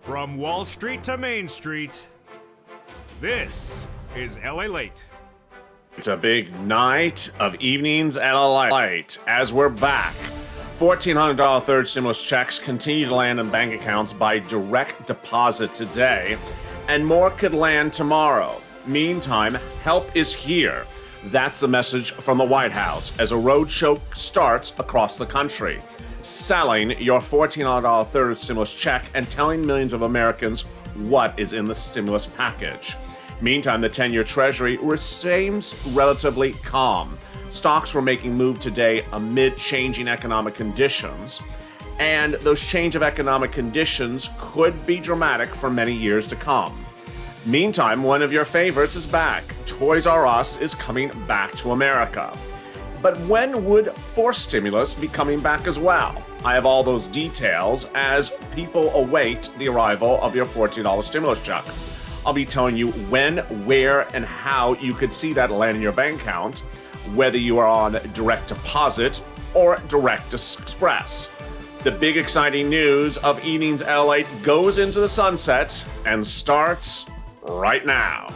From Wall Street to Main Street, this is LALATE. It's a big night of evenings at LALATE as we're back. $1,400 third stimulus checks continue to land in bank accounts by direct deposit today, and more could land tomorrow. Meantime, help is here. That's the message from the White House as a roadshow starts across the country, selling your $1,400 third stimulus check and telling millions of Americans what is in the stimulus package. Meantime, the 10-year Treasury seems relatively calm. Stocks were making move today amid changing economic conditions, and those change of economic conditions could be dramatic for many years to come. Meantime, one of your favorites is back. Toys R Us is coming back to America. But when would forced stimulus be coming back as well? I have all those details as people await the arrival of your $14 stimulus check. I'll be telling you when, where, and how you could see that land in your bank account, whether you are on direct deposit or direct express. The big exciting news of evenings LA goes into the sunset and starts right now.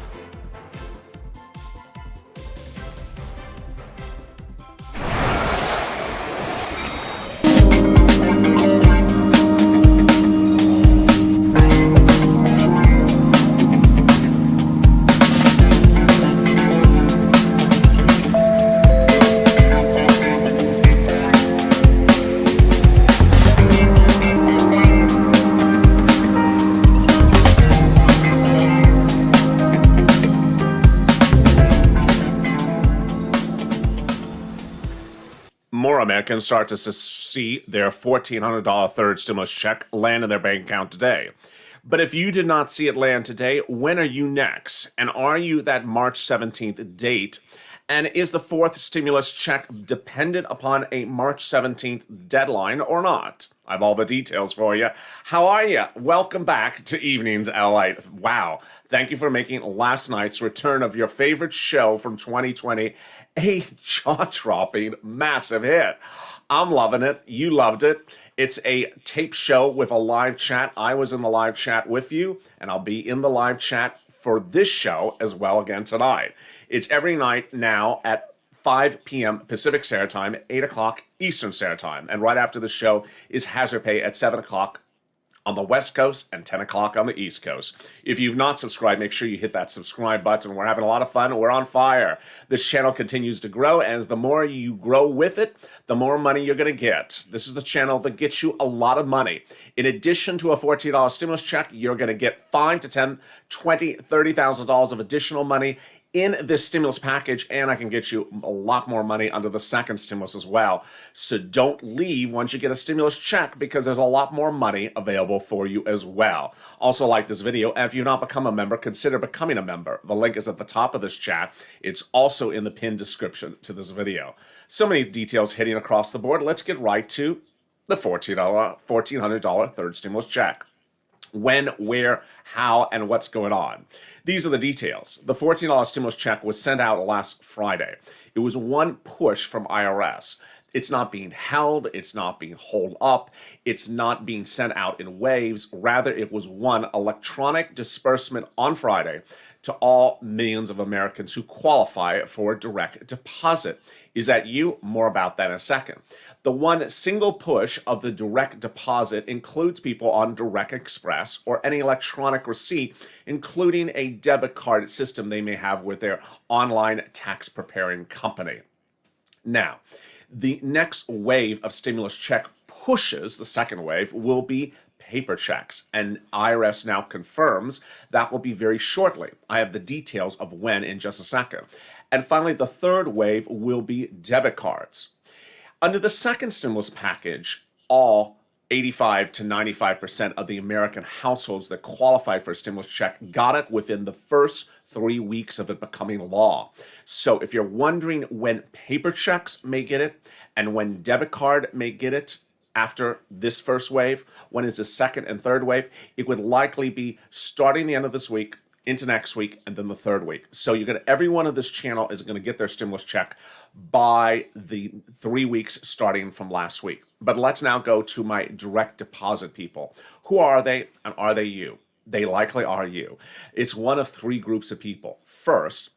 More Americans start to see their $1,400 third stimulus check land in their bank account today. But if you did not see it land today, when are you next? And are you that March 17th date? And is the fourth stimulus check dependent upon a March 17th deadline or not? I have all the details for you. How are you? Welcome back to Evenings LA. Wow. Thank you for making last night's return of your favorite show from 2020 a jaw-dropping, massive hit. I'm loving it. You loved it. It's a tape show with a live chat. I was in the live chat with you, and I'll be in the live chat for this show as well again tonight. It's every night now at 5 p.m. Pacific Standard Time, 8 o'clock Eastern Standard Time. And right after the show is Hazard Pay at 7 o'clock on the West Coast and 10 o'clock on the East Coast. If you've not subscribed, make sure you hit that subscribe button. We're having a lot of fun. We're on fire. This channel continues to grow, and as the more you grow with it, the more money you're going to get. This is the channel that gets you a lot of money. In addition to a $14 stimulus check, you're going to get $5,000 to $10,000, $20,000, $30,000 of additional money in this stimulus package, and I can get you a lot more money under the second stimulus as well. So don't leave once you get a stimulus check, because there's a lot more money available for you as well. Also, like this video, and if you've not become a member, consider becoming a member. The link is at the top of this chat. It's also in the pinned description to this video. So many details hitting across the board. Let's get right to the $1,400 third stimulus check. When, where, how, and what's going on. These are the details. The $14 stimulus check was sent out last Friday. It was one push from IRS. It's not being held. It's not being holed up. It's not being sent out in waves. Rather, it was one electronic disbursement on Friday to all millions of Americans who qualify for direct deposit. Is that you? More about that in a second. The one single push of the direct deposit includes people on Direct Express or any electronic receipt, including a debit card system they may have with their online tax preparing company. Now, the next wave of stimulus check pushes, the second wave, will be paper checks, and IRS now confirms that will be very shortly. I have the details of when in just a second. And finally, the third wave will be debit cards. Under the second stimulus package, all 85 to 95% of the American households that qualify for a stimulus check got it within the first 3 weeks of it becoming law. So if you're wondering when paper checks may get it and when debit card may get it after this first wave, when is the second and third wave, it would likely be starting the end of this week into next week, and then the third week. So you're gonna everyone on this channel is gonna get their stimulus check by the 3 weeks starting from last week. But let's now go to my direct deposit people. Who are they, and are they you? They likely are you. It's one of three groups of people. First,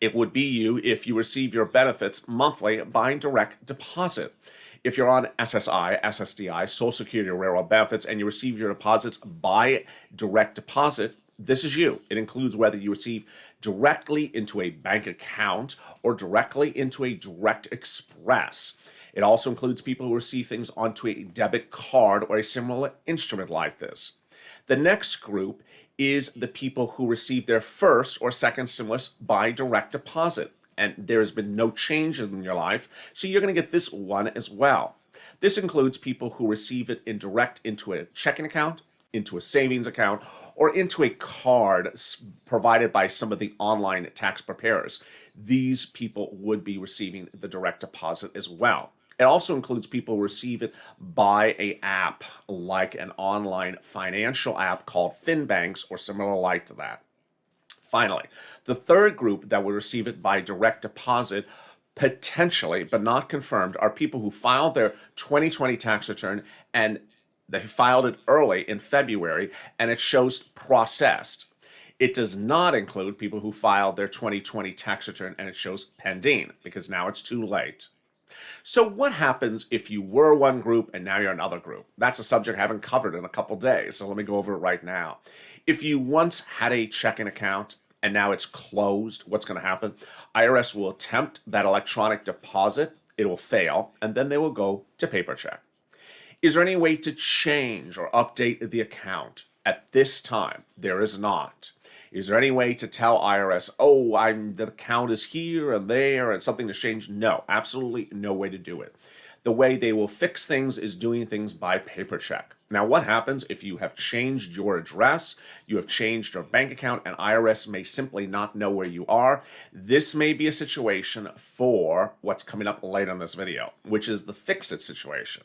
it would be you if you receive your benefits monthly by direct deposit. If you're on SSI, SSDI, Social Security or Railroad benefits, and you receive your deposits by direct deposit, this is you. It includes whether you receive directly into a bank account or directly into a direct express. It also includes people who receive things onto a debit card or a similar instrument like this. The next group is the people who receive their first or second stimulus by direct deposit. And there has been no change in your life, so you're going to get this one as well. This includes people who receive it into a checking account, into a savings account, or into a card provided by some of the online tax preparers. These people would be receiving the direct deposit as well. It also includes people who receive it by an app, like an online financial app called FinBanks or similar like to that. Finally, the third group that will receive it by direct deposit, potentially, but not confirmed, are people who filed their 2020 tax return and they filed it early in February and it shows processed. It does not include people who filed their 2020 tax return and it shows pending, because now it's too late. So what happens if you were one group and now you're another group? That's a subject I haven't covered in a couple days, so let me go over it right now. If you once had a checking account and now it's closed, what's going to happen? IRS will attempt that electronic deposit, it will fail, and then they will go to paper check. Is there any way to change or update the account? At this time, there is not. Is there any way to tell IRS, oh, the account is here and there and something has changed? No, absolutely no way to do it. The way they will fix things is doing things by paper check. Now, what happens if you have changed your address, you have changed your bank account, and IRS may simply not know where you are? This may be a situation for what's coming up later in this video, which is the fix-it situation.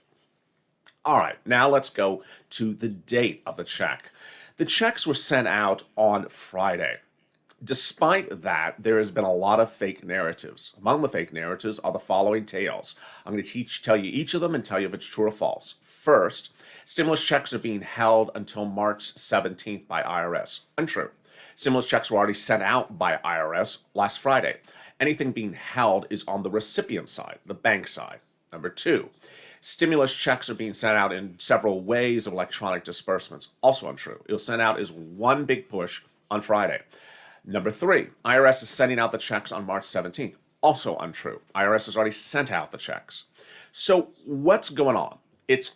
All right, now let's go to the date of the check. The checks were sent out on Friday. Despite that, there has been a lot of fake narratives. Among the fake narratives are the following tales. I'm going to tell you each of them and tell you if it's true or false. First, stimulus checks are being held until March 17th by IRS. Untrue. Stimulus checks were already sent out by IRS last Friday. Anything being held is on the recipient side, the bank side. Number two, stimulus checks are being sent out in several ways of electronic disbursements. Also untrue. It was sent out as one big push on Friday. Number three, IRS is sending out the checks on March 17th. Also untrue. IRS has already sent out the checks. So what's going on?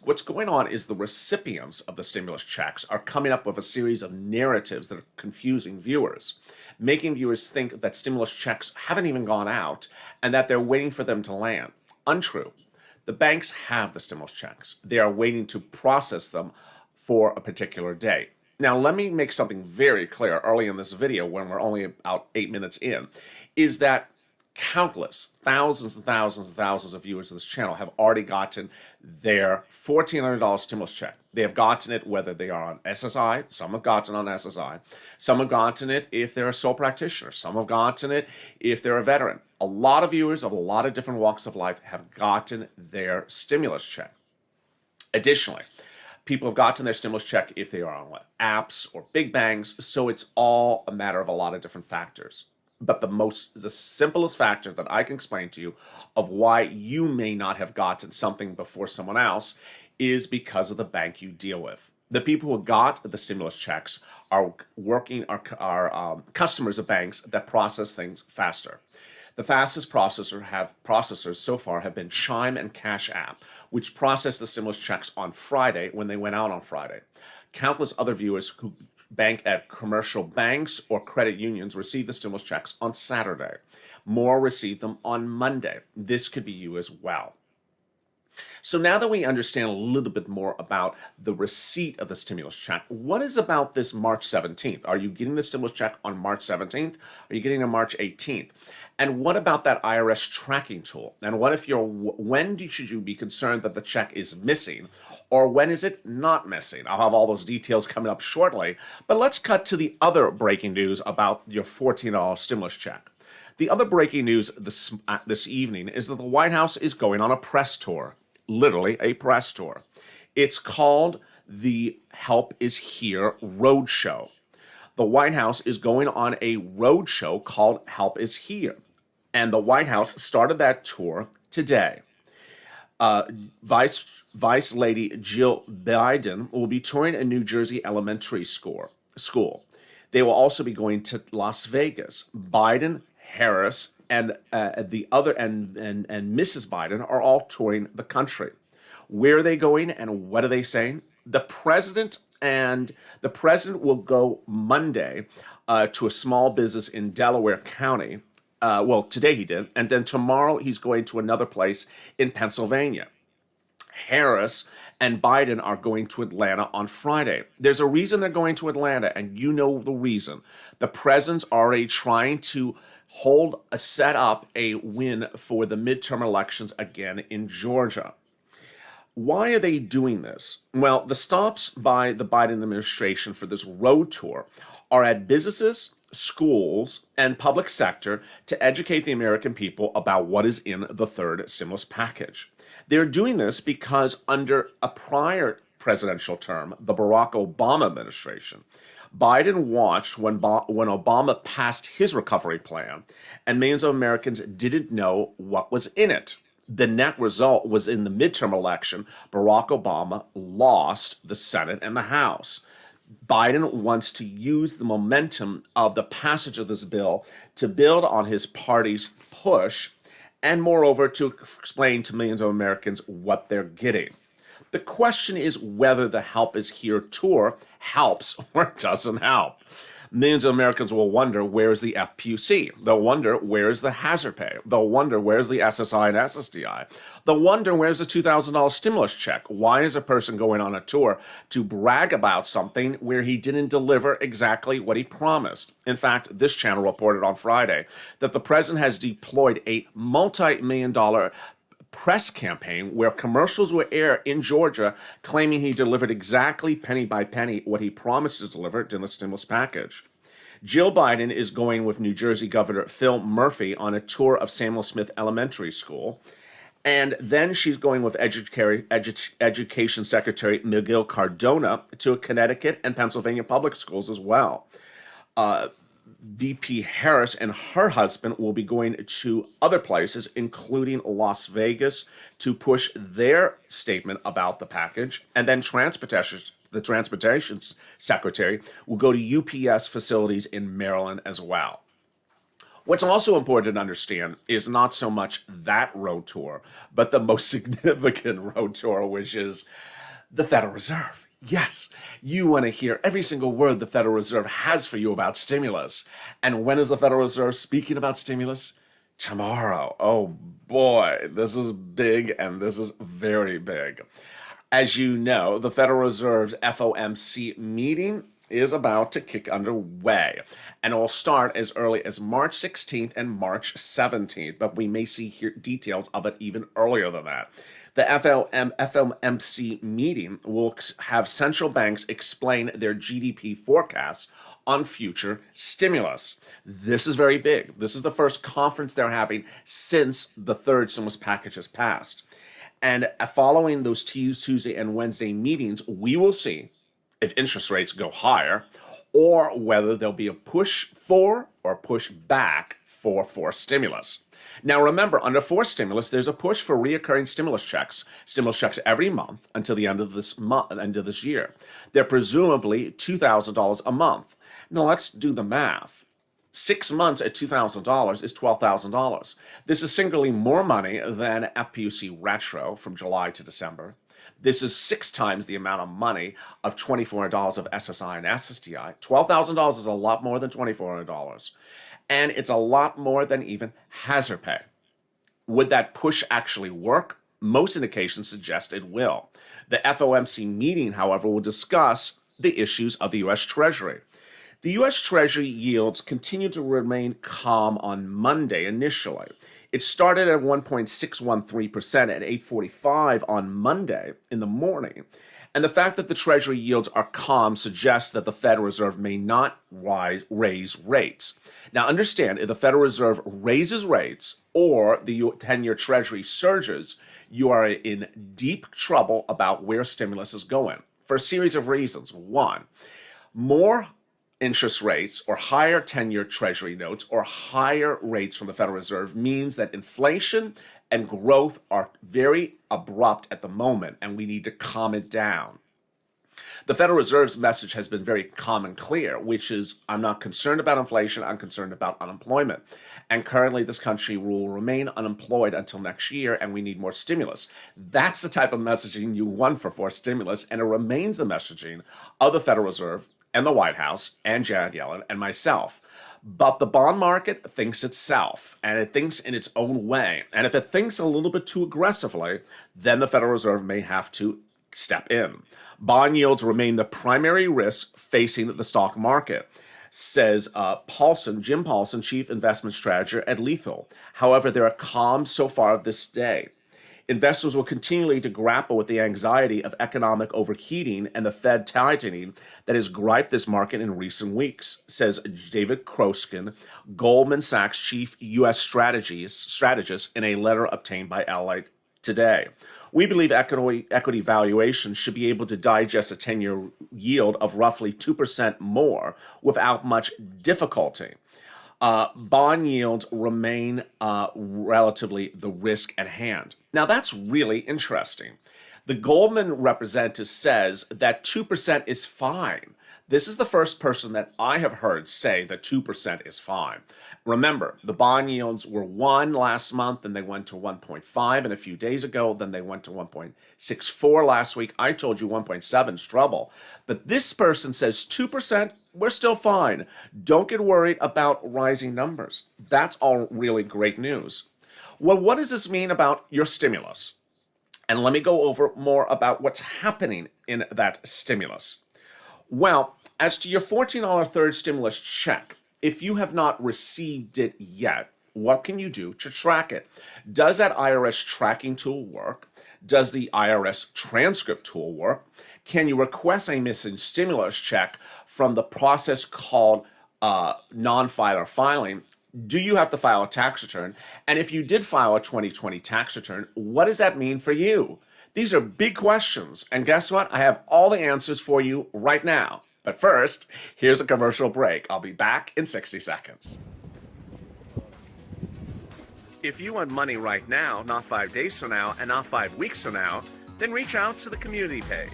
What's going on is the recipients of the stimulus checks are coming up with a series of narratives that are confusing viewers, making viewers think that stimulus checks haven't even gone out and that they're waiting for them to land. Untrue. The banks have the stimulus checks. They are waiting to process them for a particular day. Now, let me make something very clear early in this video, when we're only about 8 minutes in, is that countless, thousands and thousands and thousands of viewers of this channel have already gotten their $1,400 stimulus check. They have gotten it whether they are on SSI, some have gotten on SSI, some have gotten it if they're a sole practitioner, some have gotten it if they're a veteran. A lot of viewers of a lot of different walks of life have gotten their stimulus check. Additionally, people have gotten their stimulus check if they are on apps or big bangs, so it's all a matter of a lot of different factors. But the simplest factor that I can explain to you of why you may not have gotten something before someone else is because of the bank you deal with. The people who got the stimulus checks are customers of banks that process things faster. The fastest processors so far have been Chime and Cash App, which processed the stimulus checks on Friday when they went out on Friday. Countless other viewers who bank at commercial banks or credit unions receive the stimulus checks on Saturday. More receive them on Monday. This could be you as well. So now that we understand a little bit more about the receipt of the stimulus check, what is about this March 17th? Are you getting the stimulus check on March 17th? Are you getting it on March 18th? And what about that IRS tracking tool? And what if when should you be concerned that the check is missing? Or when is it not missing? I'll have all those details coming up shortly. But let's cut to the other breaking news about your $14 stimulus check. The other breaking news this evening is that the White House is going on a press tour, literally a press tour. It's called the Help Is Here Roadshow. The White House is going on a roadshow called Help Is Here. And the White House started that tour today. Vice Lady Jill Biden will be touring a New Jersey elementary school. They will also be going to Las Vegas. Biden, Harris, and Mrs. Biden are all touring the country. Where are they going and what are they saying? The president will go Monday to a small business in Delaware County. Well, today he did, and then tomorrow he's going to another place in Pennsylvania. Harris and Biden are going to Atlanta on Friday. There's a reason they're going to Atlanta, and you know the reason. The president's already trying to set up a win for the midterm elections again in Georgia. Why are they doing this? Well, the stops by the Biden administration for this road tour are at businesses, schools, and public sector to educate the American people about what is in the third stimulus package. They're doing this because under a prior presidential term, the Barack Obama administration, Biden watched when Obama passed his recovery plan, and millions of Americans didn't know what was in it. The net result was in the midterm election, Barack Obama lost the Senate and the House. Biden wants to use the momentum of the passage of this bill to build on his party's push and, moreover, to explain to millions of Americans what they're getting. The question is whether the Help Is Here tour helps or doesn't help. Millions of Americans will wonder, where's the FPUC? They'll wonder, where's the hazard pay? They'll wonder, where's the SSI and SSDI? They'll wonder, where's the $2,000 stimulus check? Why is a person going on a tour to brag about something where he didn't deliver exactly what he promised? In fact, this channel reported on Friday that the president has deployed a multi-million-dollar press campaign where commercials will air in Georgia claiming he delivered exactly penny by penny what he promised to deliver in the stimulus package. Jill Biden is going with New Jersey Governor Phil Murphy on a tour of Samuel Smith Elementary School. And then she's going with Education Secretary Miguel Cardona to Connecticut and Pennsylvania public schools as well. VP Harris and her husband will be going to other places, including Las Vegas, to push their statement about the package. And then the transportation secretary will go to UPS facilities in Maryland as well. What's also important to understand is not so much that road tour, but the most significant road tour, which is the Federal Reserve. Yes, you want to hear every single word the Federal Reserve has for you about stimulus. And when is the Federal Reserve speaking about stimulus? Tomorrow. Oh boy, this is big and this is very big. As you know, the Federal Reserve's FOMC meeting is about to kick underway, and it will start as early as March 16th and March 17th, but we may see details of it even earlier than that. The FOMC meeting will have central banks explain their GDP forecasts on future stimulus. This is very big. This is the first conference they're having since the third stimulus package has passed. And following those Tuesday and Wednesday meetings, we will see if interest rates go higher or whether there'll be a push for or push back for stimulus. Now, remember, under forced stimulus, there's a push for reoccurring stimulus checks every month until the end of this year. They're presumably $2,000 a month. Now, let's do the math. 6 months at $2,000 is $12,000. This is singularly more money than FPUC retro from July to December. This is 6 times the amount of money of $2,400 of SSI and SSDI. $12,000 is a lot more than $2,400. And it's a lot more than even hazard pay. Would that push actually work? Most indications suggest it will. The FOMC meeting, however, will discuss the issues of the U.S. Treasury. The U.S. Treasury yields continue to remain calm on Monday initially. It started at 1.613% at 8:45 on Monday in the morning. And the fact that the Treasury yields are calm suggests that the Federal Reserve may not raise rates. Now, understand, if the Federal Reserve raises rates or the 10-year Treasury surges, you are in deep trouble about where stimulus is going for a series of reasons. One, more interest rates or higher 10-year Treasury notes or higher rates from the Federal Reserve means that inflation and growth are very abrupt at the moment, and we need to calm it down. The Federal Reserve's message has been very calm and clear, which is, I'm not concerned about inflation, I'm concerned about unemployment. And currently, this country will remain unemployed until next year, and we need more stimulus. That's the type of messaging you want for forced stimulus, and it remains the messaging of the Federal Reserve and the White House and Janet Yellen and myself. But the bond market thinks itself, and it thinks in its own way. And if it thinks a little bit too aggressively, then the Federal Reserve may have to step in. Bond yields remain the primary risk facing the stock market, says Jim Paulson, chief investment strategist at Lethal. However, they are calm so far this day. Investors will continue to grapple with the anxiety of economic overheating and the Fed tightening that has griped this market in recent weeks, says David Kroskin, Goldman Sachs chief U.S. strategist in a letter obtained by LALATE today. We believe equity valuations should be able to digest a 10-year yield of roughly 2% more without much difficulty. Bond yields remain relatively the risk at hand. Now, that's really interesting. The Goldman representative says that 2% is fine. This is the first person that I have heard say that 2% is fine. Remember, the bond yields were 1 last month, and they went to 1.5, and a few days ago, then they went to 1.64 last week. I told you 1.7 is trouble. But this person says 2%, we're still fine. Don't get worried about rising numbers. That's all really great news. Well, what does this mean about your stimulus? And let me go over more about what's happening in that stimulus. Well, as to your $14 third stimulus check, if you have not received it yet, what can you do to track it? Does that IRS tracking tool work? Does the IRS transcript tool work? Can you request a missing stimulus check from the process called non-filer filing? Do you have to file a tax return? And if you did file a 2020 tax return, what does that mean for you? These are big questions, and guess what? I have all the answers for you right now. But first, here's a commercial break. I'll be back in 60 seconds. If you want money right now, not 5 days from now, and not 5 weeks from now, then reach out to the community page.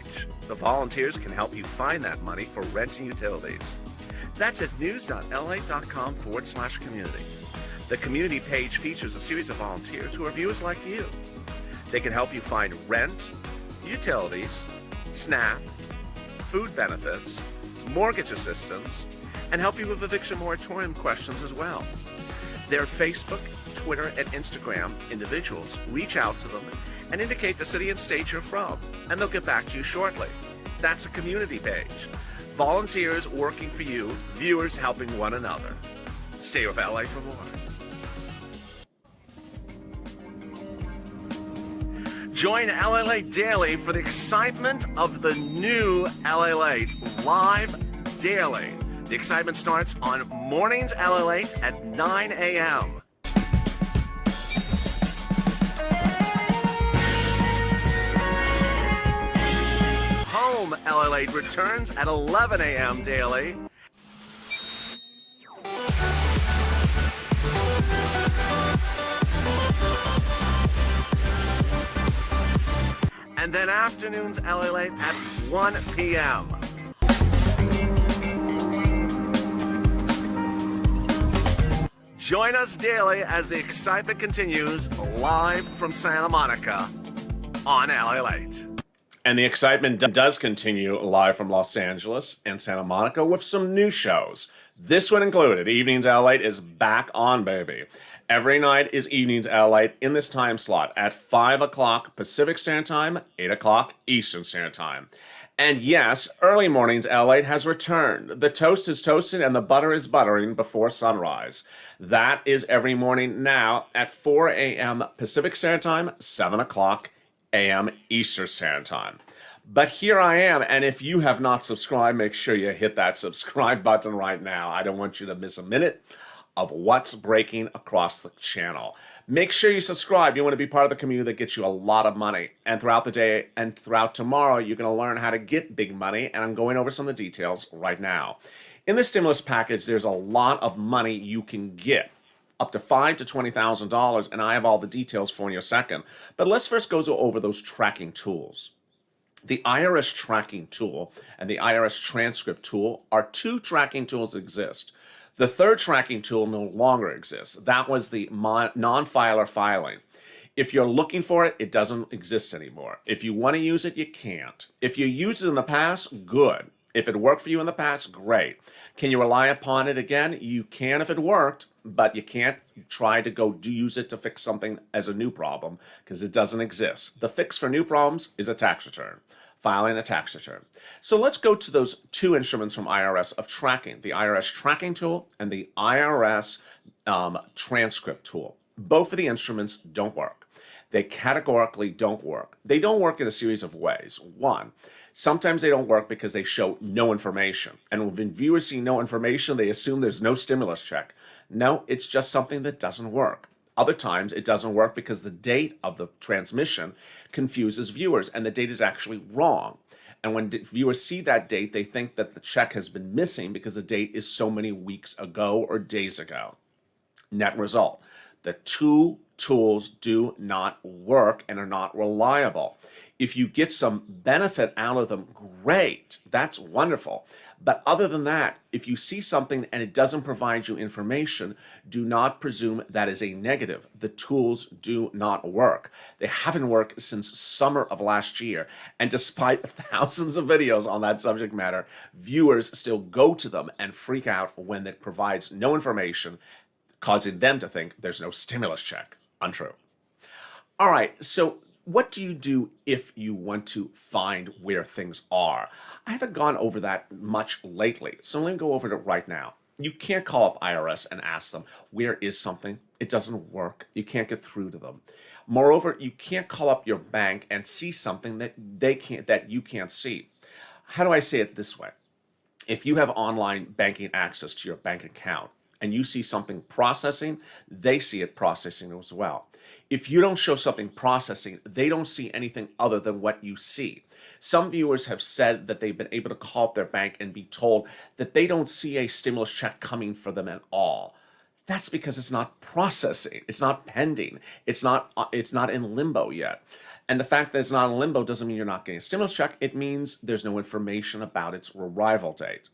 The volunteers can help you find that money for rent and utilities. That's at news.la.com/community. The community page features a series of volunteers who are viewers like you. They can help you find rent, utilities, SNAP, food benefits, mortgage assistance, and help you with eviction moratorium questions as well. Their Facebook, Twitter, and Instagram individuals reach out to them and indicate the city and state you're from, and they'll get back to you shortly. That's a community page. Volunteers working for you, viewers helping one another. Stay with LA for more. Join LALATE Daily for the excitement of the new LALATE live daily. The excitement starts on mornings LALATE at 9 a.m. Home LALATE returns at 11 a.m. daily. And then afternoons LALATE at 1 p.m. Join us daily as the excitement continues live from Santa Monica on LALATE. And the excitement does continue live from Los Angeles and Santa Monica with some new shows. This one included. Evenings LALATE is back on, baby. Every night is evenings LALATE in this time slot at 5 o'clock Pacific Standard Time, 8 o'clock Eastern Standard Time. And yes, early mornings LALATE has returned. The toast is toasted and the butter is buttering before sunrise. That is every morning now at 4 a.m. Pacific Standard Time, 7 o'clock a.m. Eastern Standard Time. But here I am, and if you have not subscribed, make sure you hit that subscribe button right now. I don't want you to miss a minute of what's breaking across the channel. Make sure you subscribe. You want to be part of the community that gets you a lot of money. And throughout the day and throughout tomorrow, you're going to learn how to get big money, and I'm going over some of the details right now. In the stimulus package, there's a lot of money you can get, up to $5,000 to $20,000, and I have all the details for you in a second. But let's first go over those tracking tools. The IRS tracking tool and the IRS transcript tool are two tracking tools that exist. The third tracking tool no longer exists. That was the non-filer filing. If you're looking for it, it doesn't exist anymore. If you want to use it, you can't. If you used it in the past, good. If it worked for you in the past, great. Can you rely upon it again? You can if it worked, but you can't try to use it to fix something as a new problem because it doesn't exist. The fix for new problems is a tax return. Filing a tax return. So let's go to those two instruments from IRS of tracking, the IRS tracking tool and the IRS transcript tool. Both of the instruments don't work. They categorically don't work. They don't work in a series of ways. One, sometimes they don't work because they show no information. And when viewers see no information, they assume there's no stimulus check. No, it's just something that doesn't work. Other times it doesn't work because the date of the transmission confuses viewers and the date is actually wrong. And when viewers see that date, they think that the check has been missing because the date is so many weeks ago or days ago. Net result, the two tools do not work and are not reliable. If you get some benefit out of them, great, that's wonderful. But other than that, if you see something and it doesn't provide you information, do not presume that is a negative. The tools do not work. They haven't worked since summer of last year. And despite thousands of videos on that subject matter, viewers still go to them and freak out when it provides no information, causing them to think there's no stimulus check. Untrue. All right, so what do you do if you want to find where things are? I haven't gone over that much lately, so let me go over it right now. You can't call up IRS and ask them, where is something? It doesn't work. You can't get through to them. Moreover, you can't call up your bank and see something that you can't see. How do I say it this way? If you have online banking access to your bank account, and you see something processing, they see it processing as well. If you don't show something processing, they don't see anything other than what you see. Some viewers have said that they've been able to call up their bank and be told that they don't see a stimulus check coming for them at all. That's because it's not processing, it's not pending, it's not in limbo yet. And the fact that it's not in limbo doesn't mean you're not getting a stimulus check. It means there's no information about its arrival date.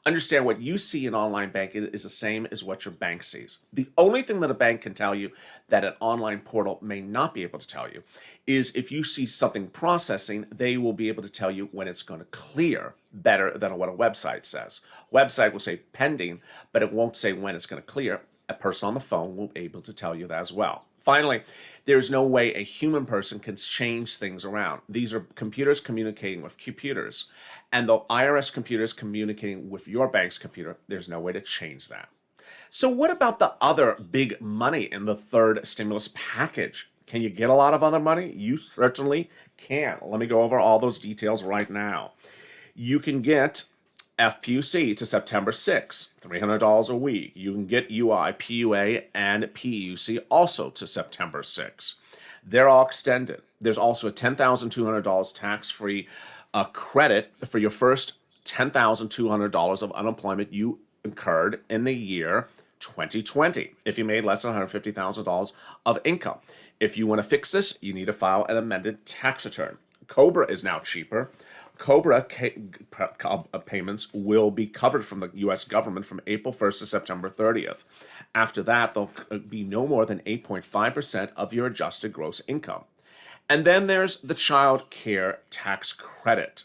Understand what you see in online banking is the same as what your bank sees. The only thing that a bank can tell you that an online portal may not be able to tell you is if you see something processing, they will be able to tell you when it's going to clear better than what a website says. Website will say pending, but it won't say when it's going to clear. A person on the phone will be able to tell you that as well. Finally, there's no way a human person can change things around. These are computers communicating with computers. And the IRS computer is communicating with your bank's computer. There's no way to change that. So what about the other big money in the third stimulus package? Can you get a lot of other money? You certainly can. Let me go over all those details right now. You can get FPUC to September 6th, $300 a week. You can get UI, PUA, and PUC also to September 6th. They're all extended. There's also a $10,200 tax-free credit for your first $10,200 of unemployment you incurred in the year 2020 if you made less than $150,000 of income. If you want to fix this, you need to file an amended tax return. COBRA is now cheaper. COBRA payments will be covered from the U.S. government from April 1st to September 30th. After that, they'll be no more than 8.5% of your adjusted gross income. And then there's the child care tax credit.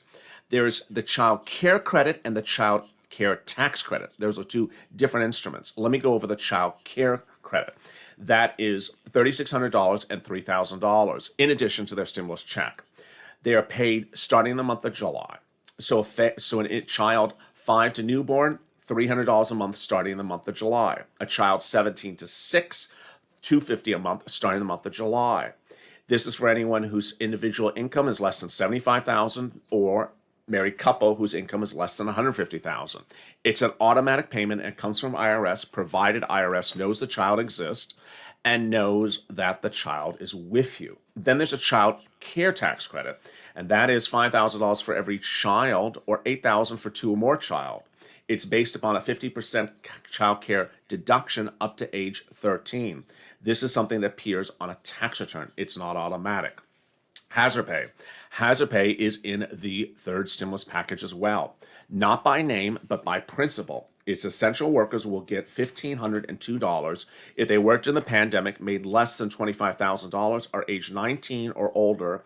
There's the child care credit and the child care tax credit. Those are two different instruments. Let me go over the child care credit. That is $3,600 and $3,000 in addition to their stimulus check. They are paid starting in the month of July. So a child 5 to newborn, $300 a month starting in the month of July. A child 17 to 6, $250 a month starting in the month of July. This is for anyone whose individual income is less than $75,000 or married couple whose income is less than $150,000. It's an automatic payment and comes from IRS, provided IRS knows the child exists and knows that the child is with you. Then there's a child care tax credit, and that is $5,000 for every child or $8,000 for 2 or more child. It's based upon a 50% child care deduction up to age 13. This is something that appears on a tax return. It's not automatic. Hazard pay. Hazard pay is in the third stimulus package as well. Not by name, but by principle. Its essential workers will get $1,502 if they worked in the pandemic, made less than $25,000, are age 19 or older,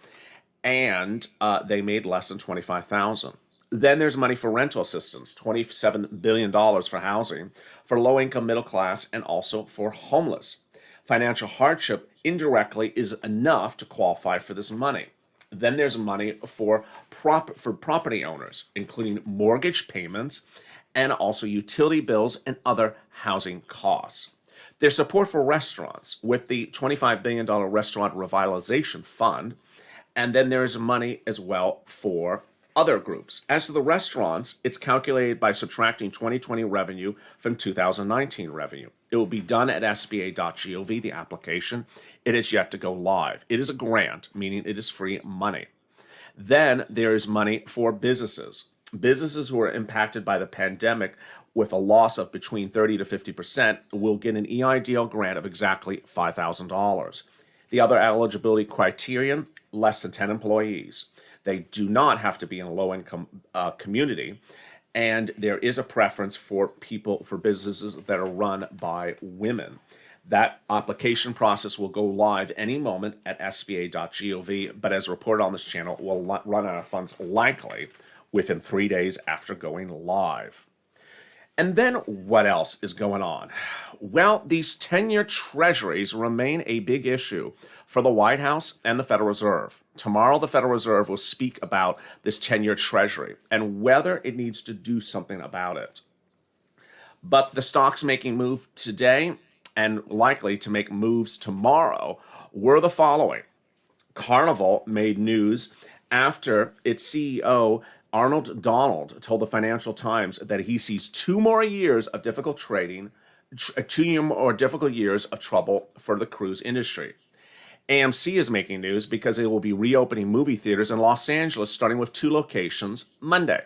and they made less than $25,000. Then there's money for rental assistance, $27 billion for housing, for low-income, middle class, and also for homeless. Financial hardship indirectly is enough to qualify for this money. Then there's money for property owners, including mortgage payments and also utility bills and other housing costs. There's support for restaurants with the $25 billion Restaurant Revitalization Fund. And then there's money as well for other groups. As to the restaurants, it's calculated by subtracting 2020 revenue from 2019 revenue. It will be done at sba.gov, the application. It is yet to go live. It is a grant, meaning it is free money. Then there is money for businesses. Businesses who are impacted by the pandemic with a loss of between 30 to 50% will get an EIDL grant of exactly $5,000. The other eligibility criterion, less than 10 employees. They do not have to be in a low-income community, and there is a preference for businesses that are run by women. That application process will go live any moment at sba.gov, but as reported on this channel, will run out of funds likely within 3 days after going live. And then what else is going on? Well, these 10-year treasuries remain a big issue for the White House and the Federal Reserve. Tomorrow, the Federal Reserve will speak about this 10-year treasury and whether it needs to do something about it. But the stocks making move today and likely to make moves tomorrow were the following. Carnival made news after its CEO Arnold Donald told the Financial Times that he sees 2 more years of difficult trading, 2 more difficult years of trouble for the cruise industry. AMC is making news because they will be reopening movie theaters in Los Angeles, starting with 2 locations Monday.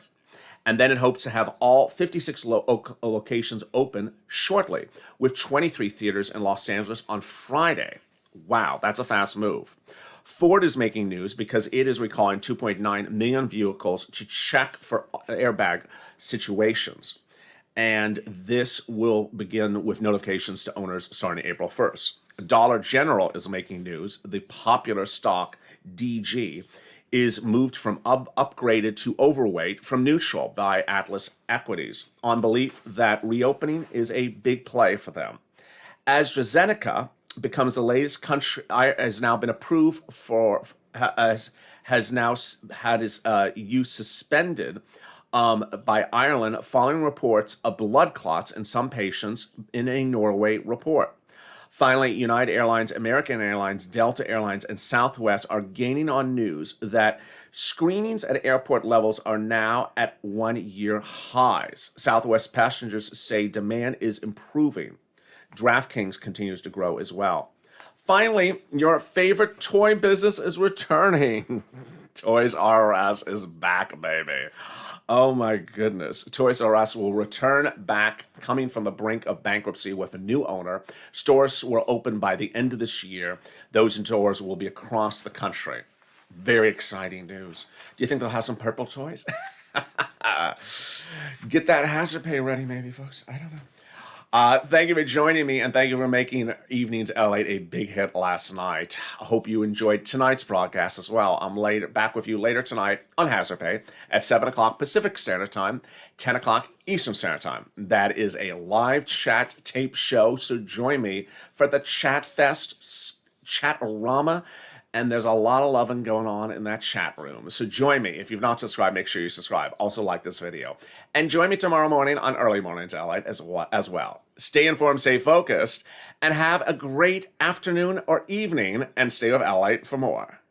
And then it hopes to have all 56 locations open shortly, with 23 theaters in Los Angeles on Friday. Wow, that's a fast move. Ford is making news because it is recalling 2.9 million vehicles to check for airbag situations. And this will begin with notifications to owners starting April 1st. Dollar General is making news. The popular stock DG is moved from upgraded to overweight from neutral by Atlas Equities on belief that reopening is a big play for them. AstraZeneca becomes the latest country, has now been approved for, has now had its use suspended by Ireland following reports of blood clots in some patients in a Norway report. Finally, United Airlines, American Airlines, Delta Airlines, and Southwest are gaining on news that screenings at airport levels are now at 1-year highs. Southwest passengers say demand is improving. DraftKings continues to grow as well. Finally, your favorite toy business is returning. Toys R Us is back, baby. Oh my goodness. Toys R Us will return back, coming from the brink of bankruptcy with a new owner. Stores will open by the end of this year. Those stores will be across the country. Very exciting news. Do you think they'll have some purple toys? Get that hazard pay ready, maybe, folks. I don't know. Thank you for joining me, and thank you for making Evenings LATE a big hit last night. I hope you enjoyed tonight's broadcast as well. I'm back with you later tonight on Hazard Pay at 7 o'clock Pacific Standard Time, 10 o'clock Eastern Standard Time. That is a live chat tape show, so join me for the Chat Fest Chat-orama. And there's a lot of loving going on in that chat room. So join me. If you've not subscribed, make sure you subscribe. Also like this video. And join me tomorrow morning on Early Mornings LATE as well. Stay informed, stay focused, and have a great afternoon or evening, and stay with LATE for more.